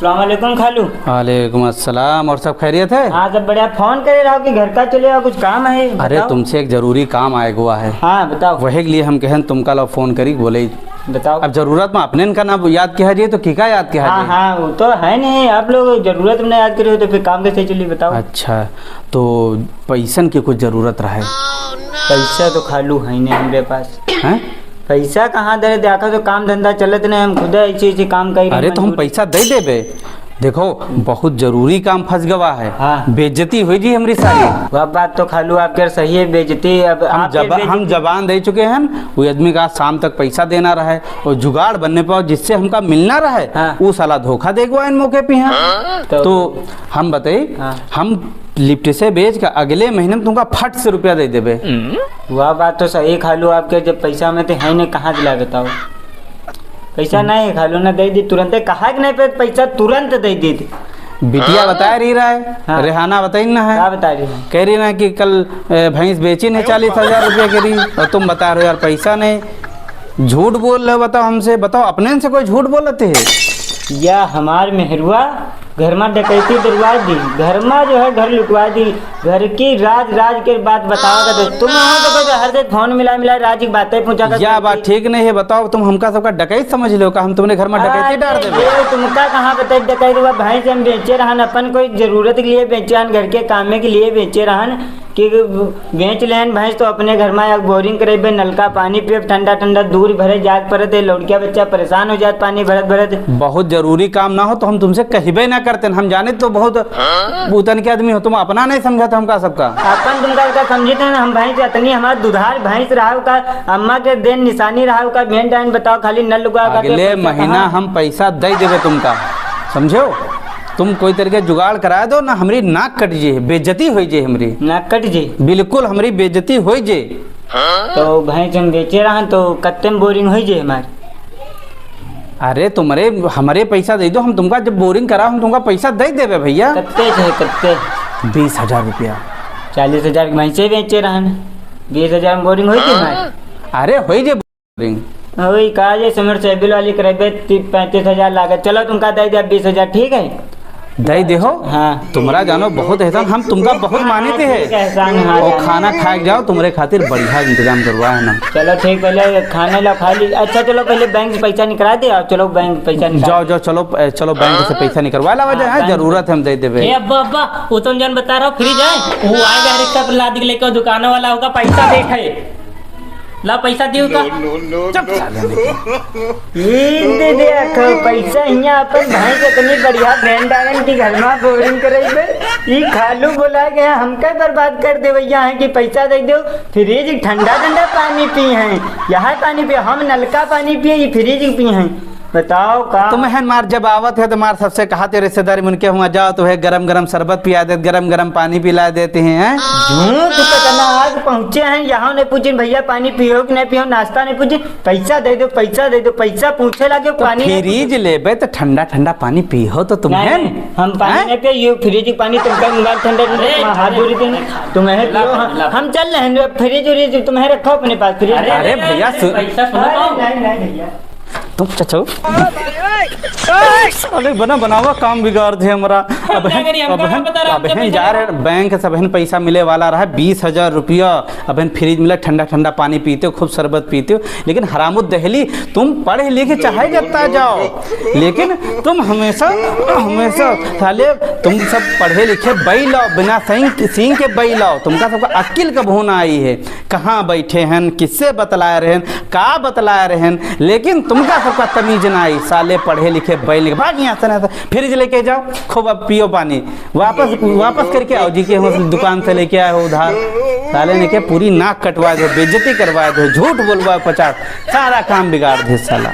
अस्सलाम वालेकुम खालू। वालेकुम अस्सलाम। और सब खैरियत है? हाँ सब बढ़िया। फोन करे रहो कि घर का चले आओ, कुछ काम है? अरे तुमसे एक जरूरी काम आए हुआ है। हाँ बताओ। वही के लिए हम कहें तुमका लो फोन करी बोले बताओ। अब जरूरत में अपने का ना याद किया जाए तो किका याद किया हाँ जाए। हाँ वो तो है नहीं, आप लोग जरूरत में याद करे हो तो फिर काम कैसे चली बताओ। अच्छा तो पैसन की कुछ जरूरत रहे। पैसा तो खालू है नहीं हमारे पास। हैं? पैसा कहाँ दे? देखो तो काम धंधा चलत नहीं, हम खुद ऐसे ऐसे काम कर। अरे तो हम पैसा दे देबे। देखो बहुत जरूरी काम फंस गवा है। हाँ। बेइज्जती हुई जी हमारी सारी। वह बात तो खालू आपके सही है, बेइज्जती। अब हम जबान दे चुके हैं वो आदमी का शाम तक पैसा देना रहे और जुगाड़ बनने पर जिससे हमका मिलना रहे। हाँ। वो साला धोखा देगा इन मौके पे हैं। तो हम बताइए। हाँ। हम लिफ्ट से बेच कर अगले महीने में तुमका फट से रुपया दे देबे। वह बात तो सही खालू आपके, जब पैसा में तो है नहीं, कहाँ दिला बताओ। पैसा नहीं खालू ना दे दी तुरंत, कहा कि नहीं पे पैसा तुरंत दे दी थी। बिटिया बता रही रहा है। हाँ। रेहाना बताई ना क्या है। बता रही है? कह रही ना कि कल भैंस बेची नहीं 40,000 रुपया के रही और तुम बता रहे हो यार पैसा नहीं। झूठ बोल रहे हो। बताओ हमसे, बताओ अपने से कोई झूठ बोलते है? या हमार मेहरुआ घर में डकैती दिलवा दी, घर में जो है घर लुटवा दी, घर की राज राज के बात बताओ तो तुम हो तो हर दिन फोन मिला मिला राज की बातें पूछा कर। यह बात ठीक नहीं है। बताओ तुम हमका सबका डकैत समझ लो का? हम तुमने घर में डकैती डाल देबे। तुमका कहाँ बताए डकैत हुआ? भैंस हम बेचे रहन, अपन कोई जरूरत के लिए बेचे रहन, घर के कामे के लिए बेचे रहन कि बेच लेन भैंस तो अपने घर में बोरिंग करेबे, नलका पानी पिए, ठंडा ठंडा दूर भरे जाग पड़त है, लौड़किया बच्चा परेशान हो जात पानी भरत भरत। बहुत जरूरी काम ना हो तो हम तुमसे कहबे ना करते। हम जाने तो बहुत बूतन के आदमी हो, तुम अपना नहीं समझा था हमका सबका। अपन तुमका का समझे थे ना, हम भैंस इतनी हमारा दुधार भैंस रहा का, अम्मा के देन निशानी रहा का, मेन डाइन बताओ खाली नल लुगा। अगले महीना हम पैसा दे देवे तुमका, समझो। तुम कोई तरीके जुगाड़ करा दो ना, हमारी नाक कट जे, बेइज्जती हो जे हमारी। नाक कट जे? बिल्कुल हमारी बेइज्जती हो जे। तो भैंस हम बेचे रहा तो कत्ते में बोरिंग हो जे हमारे? अरे तुम्हारे हमारे पैसा दे दो, हम तुमका जब बोरिंग करा हम तुमका पैसा दे देवे भैया। कत्ते थे कत्ते? 20,000 रुपया। 40,000 की भैंसे बेचे रहन, 20,000 में बोरिंग हुई थी हमारे? अरे हो जे बोरिंग। वही कहा जे समर सेबिल वाली करेबे 35,000 लागत। चलो तुमका दे दिया 20,000, ठीक है दे दे हो। हाँ तुम्हारा जानो बहुत एहसान, हम तुमका बहुत मानते एहसान, हैं। हाँ, और जानो। खाना खाए जाओ तुम्हारे खातिर बढ़िया इंतजाम करवाए ना। चलो ठीक, पहले खाने ला खा ली। अच्छा चलो पहले बैंक से पैसा निकला दे, और चलो बैंक पैसा निकाल। जाओ जाओ चलो चलो बैंक से पैसा निकलवा ला वजह है, जरूरत है हम दे देवे। अब्बा अब्बा वो तुम जन बता रहा हो फ्री जाए वो आएगा रिक्शा पर लाद के लेकर दुकान वाला होगा पैसा देखे ला पैसा दियो का। दे देखो पैसा यहाँ अपन भैंस इतनी बढ़िया ब्रांड आयरन की घर में बोरिंग करेबे, ये खालू बोला गया हमका बर्बाद कर दे भैया है कि पैसा दे दो। फ्रिज ठंडा ठंडा पानी पी हैं, यहाँ पानी पिए, हम नलका पानी पिए, ये फ्रिज पी हैं। बताओ का तुम्हें मार जब आवत है तो मार सबसे कहा थे रिश्तेदारी में उनके हुआ जाओ तो है गरम गरम शरबत पिला देते, गरम गरम पानी पिला देते हैं। झूठ तो करना, आज पहुँचे हैं यहाँ नहीं पूछे भैया पानी पियो कि नहीं पियो, नाश्ता नहीं पूछे, पैसा दे दो पैसा दे दो, पैसा पूछे लगे तो पानी फ्रिज लेबे तो ठंडा ठंडा पानी पियो तो तुम्हें। हम पानी नहीं पिए, ये फ्रिज पानी तुमका मोबाइल ठंडा ठंडा हाथ धोरी तुम्हें पियो। हम चल रहे हैं फ्रिज व्रिज तुम्हें रखो अपने पास फ्रिज। अरे भैया पैसा सुनो नहीं भैया तुम चचो अरे बना बनावा काम बिगाड़ दे हमारा। अब जा रहे बैंक से बहन पैसा मिले वाला रहा 20,000 रुपया। अब फ्रिज मिला ठंडा ठंडा पानी पीते हो, खूब शरबत पीते हो, लेकिन हरामुद दहली तुम पढ़े लिखे चाहे जता जाओ, लेकिन तुम हमेशा हमेशा साले तुम सब पढ़े लिखे बई लाओ, बिना सींग के बई लाओ। तुमका सबका अक्ल कब होना आई है, कहाँ बैठे हैं, किससे बतलाए रहे, का बतलाए रहे, लेकिन तुमका सबका तमीज ना आई। साले पढ़े लिखे बैल भाग यहाँ से फ्रिज लेके जाओ, खूब अब पियो पानी, वापस करके आओ जी के दुकान से लेके आए हो उधार। साले ने के पूरी नाक कटवा दो, बेइज्जती करवा दो, झूठ बोलवा 50, सारा काम बिगाड़ दे साला।